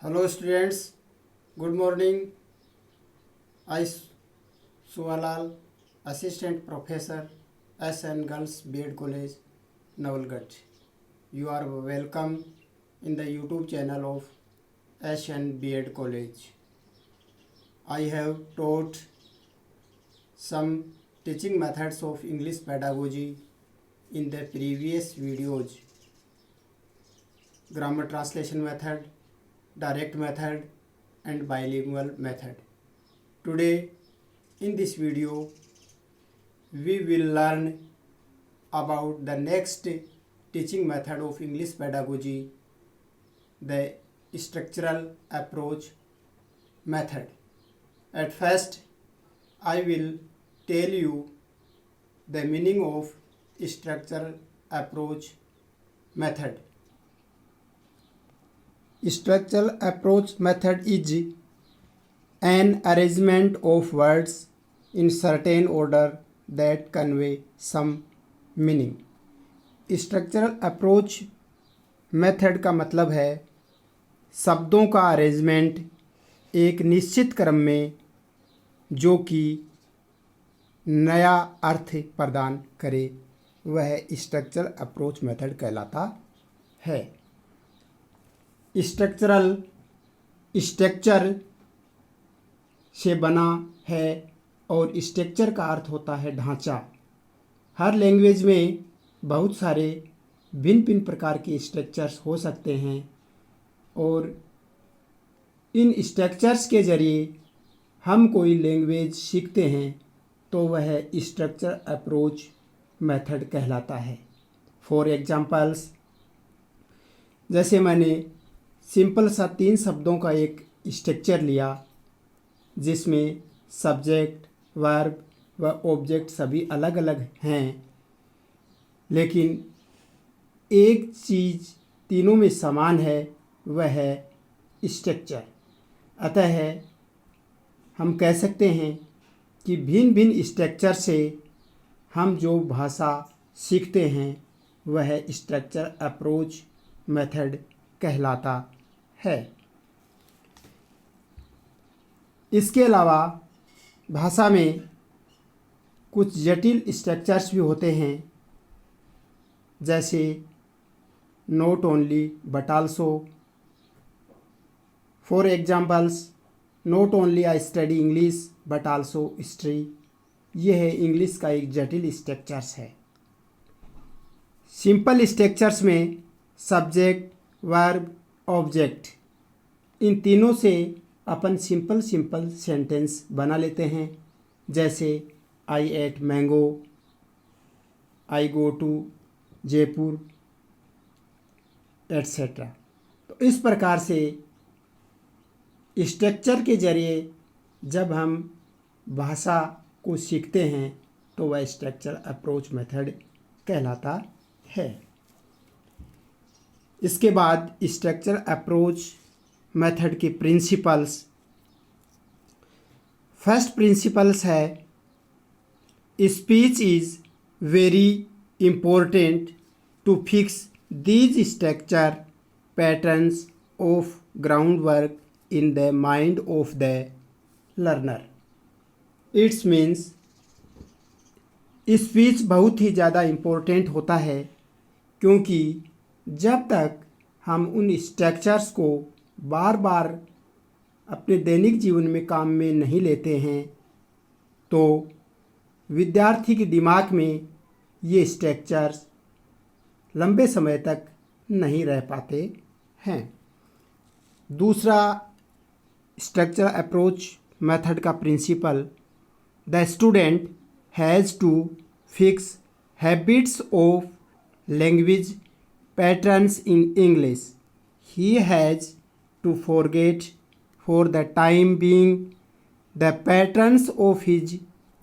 Hello students, good morning. I Sualal, Assistant Professor SN Girls B.Ed College, Nawalgarh. You are welcome in the YouTube channel of SN B.Ed College. I have taught some teaching methods of English pedagogy in the previous videos. Grammar translation method, direct method and bilingual method. Today in this video we will learn about the next teaching method of English pedagogy, the structural approach method. At first I will tell you the meaning of structural approach method. Structural approach method is an arrangement of words in certain order that convey some meaning. Structural approach method का मतलब है शब्दों का arrangement एक निश्चित क्रम में जो कि नया अर्थ प्रदान करे, वह स्ट्रक्चरल अप्रोच मेथड कहलाता है। स्ट्रक्चर से बना है और स्ट्रक्चर का अर्थ होता है ढांचा। हर लैंग्वेज में बहुत सारे भिन्न भिन्न प्रकार के स्ट्रक्चर्स हो सकते हैं और इन स्ट्रक्चर्स के ज़रिए हम कोई लैंग्वेज सीखते हैं तो वह स्ट्रक्चर अप्रोच मेथड कहलाता है। फॉर एग्जांपल्स, जैसे मैंने सिंपल सा 3 शब्दों का एक स्ट्रक्चर लिया जिसमें सब्जेक्ट, वर्ब व ऑब्जेक्ट सभी अलग अलग हैं, लेकिन एक चीज़ तीनों में समान है, वह है स्ट्रक्चर। अतः हम कह सकते हैं कि भिन्न भिन्न स्ट्रक्चर से हम जो भाषा सीखते हैं वह स्ट्रक्चर अप्रोच मेथड कहलाता है। इसके अलावा भाषा में कुछ जटिल स्ट्रक्चर्स भी होते हैं, जैसे not only but also. For examples, not only I study English but also history. यह है इंग्लिश का एक जटिल स्ट्रक्चर्स है। सिंपल स्ट्रक्चर्स में सब्जेक्ट, वर्ब, ऑब्जेक्ट, इन तीनों से अपन सिंपल सेंटेंस बना लेते हैं, जैसे I ate mango, I go to Jaipur, etcetera. तो इस प्रकार से स्ट्रक्चर के ज़रिए जब हम भाषा को सीखते हैं तो वह स्ट्रक्चर अप्रोच मेथड कहलाता है। इसके बाद स्ट्रक्चर अप्रोच मेथड के प्रिंसिपल्स। फर्स्ट प्रिंसिपल्स है speech is very important to fix these structure patterns of ground work in the mind of the learner. It's means speech बहुत ही ज़्यादा इम्पोर्टेंट होता है, क्योंकि जब तक हम उन स्ट्रक्चर्स को बार बार अपने दैनिक जीवन में काम में नहीं लेते हैं तो विद्यार्थी के दिमाग में ये स्ट्रक्चर्स लंबे समय तक नहीं रह पाते हैं। दूसरा स्ट्रक्चर अप्रोच मेथड का principle, the student has to fix habits of language patterns in English. He has to forget for the time being the patterns of his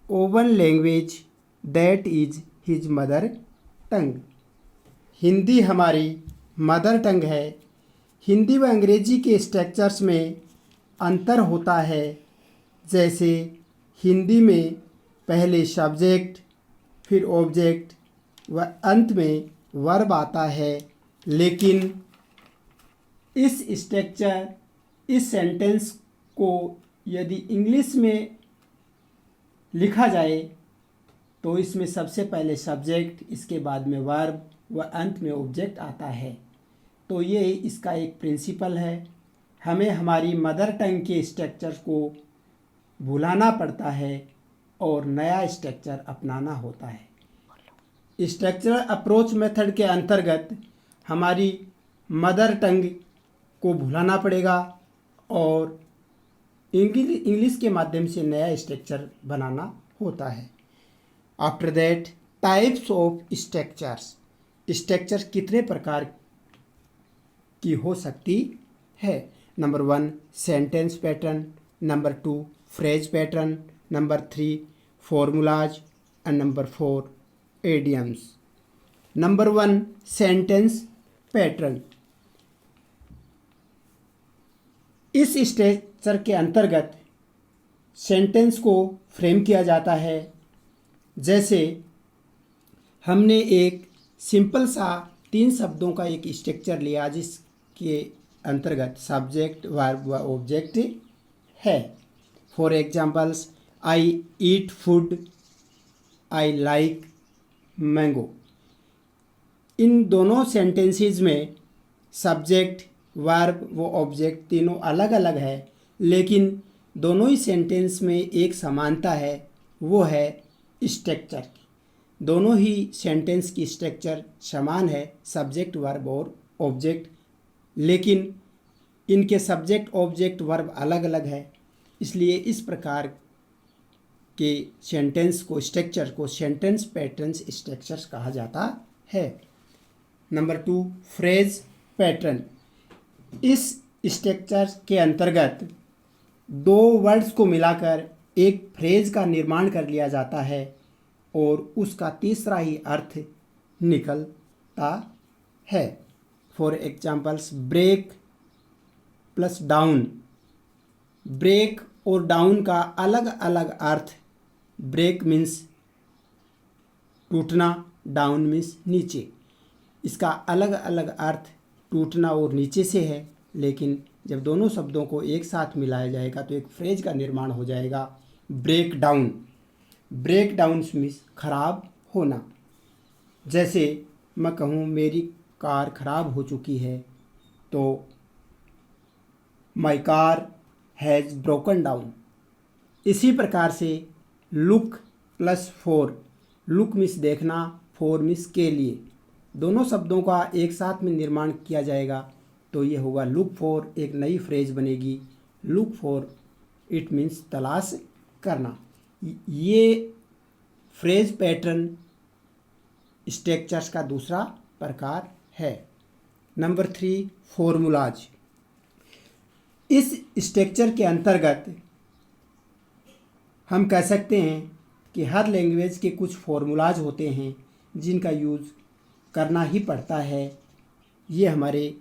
own language, that is his mother tongue. Hindi हमारी mother tongue है। हिंदी व अंग्रेजी के structures में अंतर होता है, जैसे हिंदी में पहले सब्जेक्ट, फिर ऑब्जेक्ट व अंत में वर्ब आता है, लेकिन इस स्ट्रक्चर इस सेंटेंस को यदि इंग्लिश में लिखा जाए तो इसमें सबसे पहले सब्जेक्ट, इसके बाद में वर्ब व अंत में ऑब्जेक्ट आता है। तो ये इसका एक प्रिंसिपल है। हमें हमारी मदर टंग के स्ट्रक्चर को भुलाना पड़ता है और नया स्ट्रक्चर अपनाना होता है। स्ट्रक्चरल अप्रोच मेथड के अंतर्गत हमारी मदर टंग को भुलाना पड़ेगा और इंग्लिश के माध्यम से नया स्ट्रक्चर बनाना होता है। After that, types of structures. Structure कितने प्रकार की हो सकती है? Number 1 sentence pattern, number 2 phrase pattern, number 3 formulas and number 4 idioms. Number 1 sentence pattern. इस स्ट्रक्चर के अंतर्गत सेंटेंस को फ्रेम किया जाता है। जैसे हमने एक सिंपल सा 3 शब्दों का एक स्ट्रक्चर लिया जिसके अंतर्गत सब्जेक्ट, वर्ब व ऑब्जेक्ट है। For examples, I eat food, I like mango. इन दोनों सेंटेंसेस में सब्जेक्ट, वर्ब व ऑब्जेक्ट तीनों अलग अलग है, लेकिन दोनों ही सेंटेंस में एक समानता है, वो है स्ट्रक्चर की। दोनों ही सेंटेंस की स्ट्रक्चर समान है, सब्जेक्ट, वर्ब और ऑब्जेक्ट, लेकिन इनके सब्जेक्ट, ऑब्जेक्ट, वर्ब अलग अलग है। इसलिए इस प्रकार के सेंटेंस को, स्ट्रक्चर को सेंटेंस पैटर्न्स स्ट्रक्चर्स कहा जाता है। Number 2 phrase pattern. इस स्ट्रक्चर के अंतर्गत 2 वर्ड्स को मिलाकर एक फ्रेज का निर्माण कर लिया जाता है और उसका तीसरा ही अर्थ निकलता है। For examples, break plus down. Break और डाउन का अलग अलग अर्थ, ब्रेक मीन्स टूटना, डाउन मीन्स नीचे। इसका अलग अलग अर्थ टूटना और नीचे से है, लेकिन जब दोनों शब्दों को एक साथ मिलाया जाएगा तो एक फ्रेज का निर्माण हो जाएगा, break down. Break down means खराब होना। जैसे मैं कहूँ मेरी कार खराब हो चुकी है, तो my car has broken down. इसी प्रकार से look plus for. Look means देखना, फॉर मीन्स के लिए। दोनों शब्दों का एक साथ में निर्माण किया जाएगा तो ये होगा लुक फॉर। एक नई फ्रेज बनेगी, लुक फॉर, इट मीन्स तलाश करना। ये फ्रेज पैटर्न स्ट्रक्चर्स का दूसरा प्रकार है। Number 3 formulas. इस स्ट्रक्चर के अंतर्गत हम कह सकते हैं कि हर लैंग्वेज के कुछ फॉर्मूलाज होते हैं जिनका यूज़ करना ही पड़ता है। ये हमारे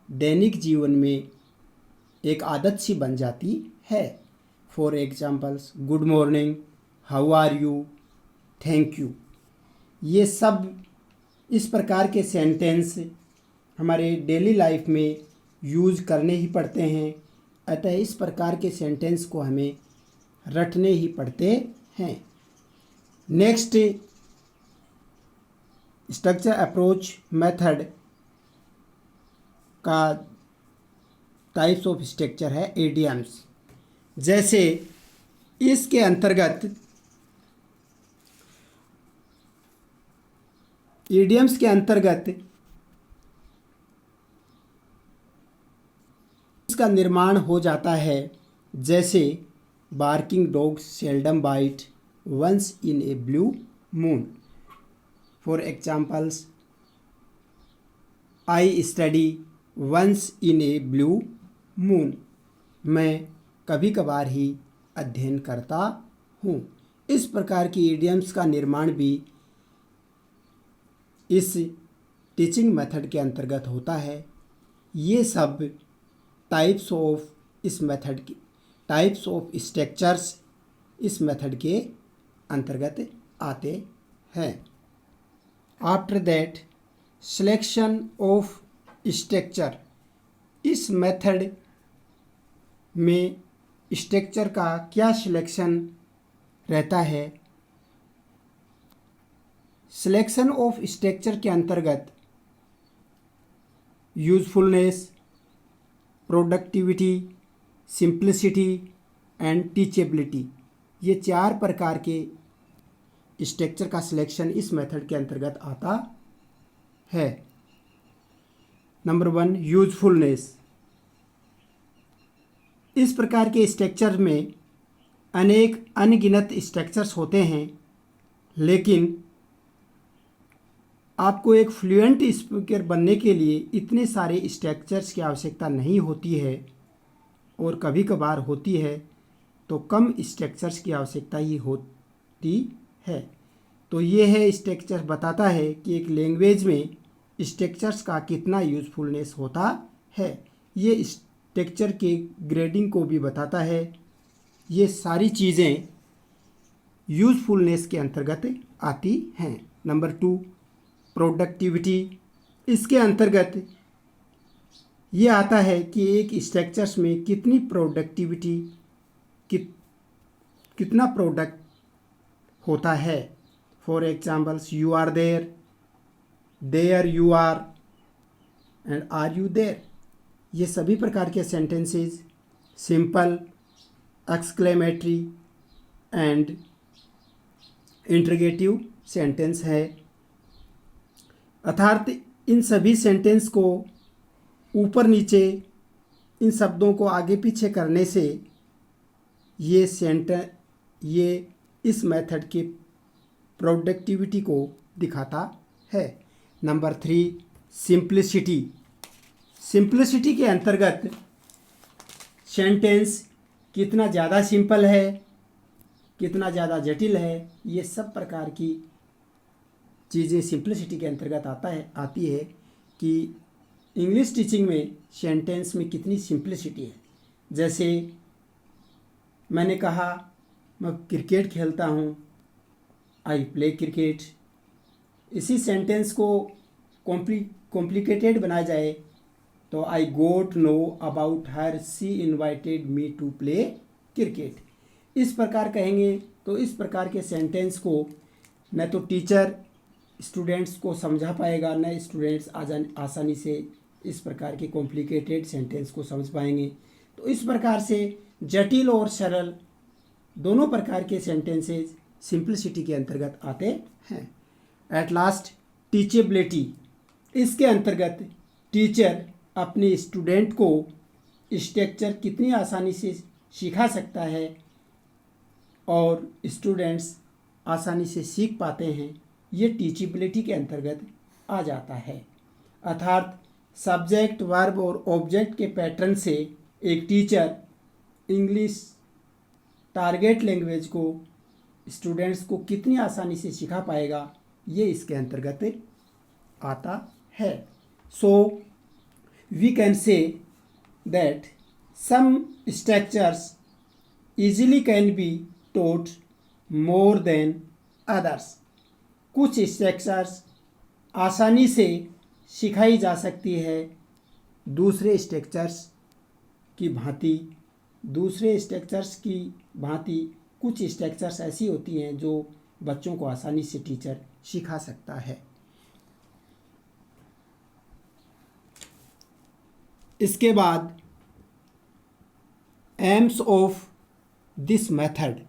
दैनिक जीवन में एक आदत सी बन जाती है। For examples, good morning, how are you, thank you. ये सब इस प्रकार के सेंटेंस हमारे डेली लाइफ में यूज़ करने ही पड़ते हैं। अतः इस प्रकार के सेंटेंस को हमें रटने ही पड़ते हैं। नेक्स्ट स्ट्रक्चर अप्रोच मेथड का टाइप्स ऑफ स्ट्रक्चर है एडियम्स। जैसे इसके अंतर्गत इडियम्स के अंतर्गत इसका निर्माण हो जाता है। जैसे barking dogs seldom bite once in a blue moon. For examples, I study once in a blue moon. मैं कभी कभार ही अध्ययन करता हूँ। इस प्रकार की इडियम्स का निर्माण भी इस टीचिंग मेथड के अंतर्गत होता है। ये सब टाइप्स ऑफ इस मेथड की टाइप्स ऑफ स्ट्रक्चर्स इस मेथड के अंतर्गत आते हैं। After that, selection of structure. इस मेथड में स्ट्रक्चर का क्या सिलेक्शन रहता है। सिलेक्शन ऑफ स्ट्रक्चर के अंतर्गत usefulness, productivity, simplicity and teachability, ये 4 प्रकार के स्ट्रक्चर का सिलेक्शन इस मेथड के अंतर्गत आता है। Number 1, usefulness. इस प्रकार के स्ट्रक्चर में अनेक अनगिनत स्ट्रक्चर्स होते हैं, लेकिन आपको एक फ्लुएंट स्पीकर बनने के लिए इतने सारे स्ट्रक्चर्स की आवश्यकता नहीं होती है, और कभी कभार होती है तो कम स्ट्रक्चर्स की आवश्यकता ही होती है। तो ये है स्ट्रक्चर बताता है कि एक लैंग्वेज में स्ट्रक्चर्स का कितना यूजफुलनेस होता है। ये स्ट्रक्चर के ग्रेडिंग को भी बताता है। ये सारी चीज़ें यूजफुलनेस के अंतर्गत आती हैं। Number 2, productivity. इसके अंतर्गत ये आता है कि एक स्ट्रक्चर्स में कितनी प्रोडक्टिविटी, कितना प्रोडक्ट होता है। For examples, you are there you are and are you there, ये सभी प्रकार के sentences simple, exclamatory and interrogative sentence है। अर्थात इन सभी सेंटेंस को ऊपर नीचे, इन शब्दों को आगे पीछे करने से ये इस मेथड की प्रोडक्टिविटी को दिखाता है। Number 3, simplicity. सिंप्लिसिटी के अंतर्गत सेंटेंस कितना ज़्यादा सिंपल है, कितना ज़्यादा जटिल है, ये सब प्रकार की चीज़ें सिंप्लिसिटी के अंतर्गत आती है कि इंग्लिश टीचिंग में सेंटेंस में कितनी सिंप्लिसिटी है। जैसे मैंने कहा मैं क्रिकेट खेलता हूँ, आई प्ले क्रिकेट। इसी सेंटेंस को कॉम्प्लिकेटेड बनाया जाए तो I got know about her, she invited me to play cricket. इस प्रकार कहेंगे तो इस प्रकार के सेंटेंस को न तो टीचर स्टूडेंट्स को समझा पाएगा, न स्टूडेंट्स आसानी से इस प्रकार के कॉम्प्लिकेटेड सेंटेंस को समझ पाएंगे। तो इस प्रकार से जटिल और सरल दोनों प्रकार के सेंटेंसेस सिंप्लिसिटी के अंतर्गत आते हैं। At last, teachability. इसके अंतर्गत टीचर अपने स्टूडेंट को स्ट्रक्चर कितनी आसानी से सिखा सकता है और स्टूडेंट्स आसानी से सीख पाते हैं, ये टीचेबिलिटी के अंतर्गत आ जाता है। अर्थात सब्जेक्ट, वर्ब और ऑब्जेक्ट के पैटर्न से एक टीचर इंग्लिश टारगेट लैंग्वेज को स्टूडेंट्स को कितनी आसानी से सिखा पाएगा, ये इसके अंतर्गत आता है। So we can say that some structures easily can be taught more than others। कुछ स्ट्रक्चर्स आसानी से सिखाई जा सकती है दूसरे स्ट्रक्चर्स की भांति। कुछ स्ट्रक्चर्स ऐसी होती हैं जो बच्चों को आसानी से टीचर सिखा सकता है। इसके बाद एम्स ऑफ दिस मेथड,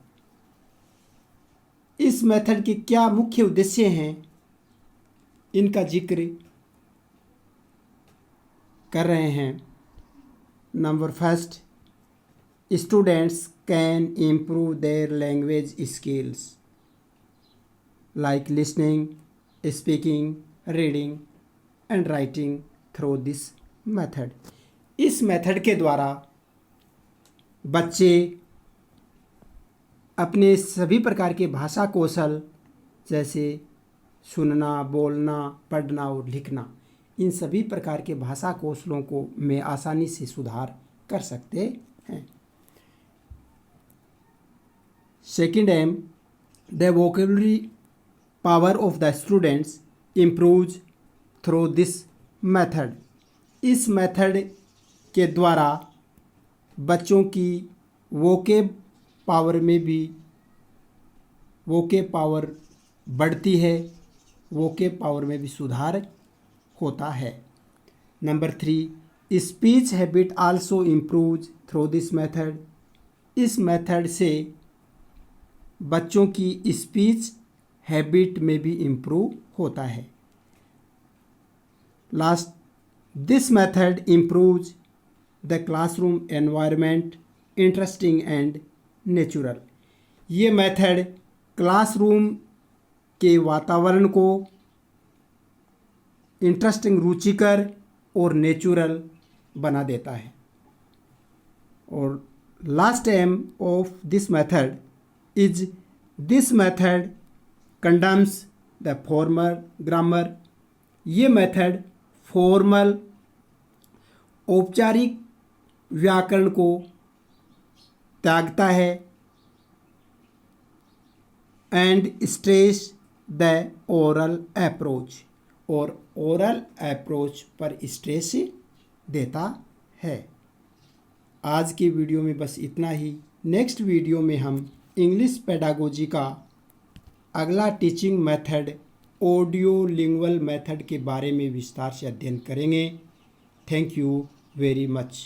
इस मेथड के क्या मुख्य उद्देश्य हैं, इनका जिक्र कर रहे हैं। Number 1, students can improve their language skills like listening, speaking, reading and writing through this method. इस मेथड के द्वारा बच्चे अपने सभी प्रकार के भाषा कौशल जैसे सुनना, बोलना, पढ़ना और लिखना, इन सभी प्रकार के भाषा कौशलों को में आसानी से सुधार कर सकते हैं। Second aim, the vocabulary power of the students improves through this method. इस मेथड के द्वारा बच्चों की वोकेब पावर में भी वोकेब पावर बढ़ती है, वोकेब पावर में भी सुधार होता है। Number 3, speech habit also improve through this method. इस मेथड से बच्चों की स्पीच हैबिट में भी इम्प्रूव होता है। Last, this method improves the classroom environment interesting and natural. ये मेथड क्लासरूम के वातावरण को इंटरेस्टिंग, रुचिकर और नेचुरल बना देता है। और last aim of this method is this method condemns the formal grammar. ये मेथड फॉर्मल, औपचारिक व्याकरण को त्यागता है and stress the oral approach, और ओरल अप्रोच पर स्ट्रेस देता है। आज के वीडियो में बस इतना ही। नेक्स्ट वीडियो में हम इंग्लिश पेडागोजी का अगला teaching method audio lingual method के बारे में विस्तार से अध्ययन करेंगे। Thank you very much.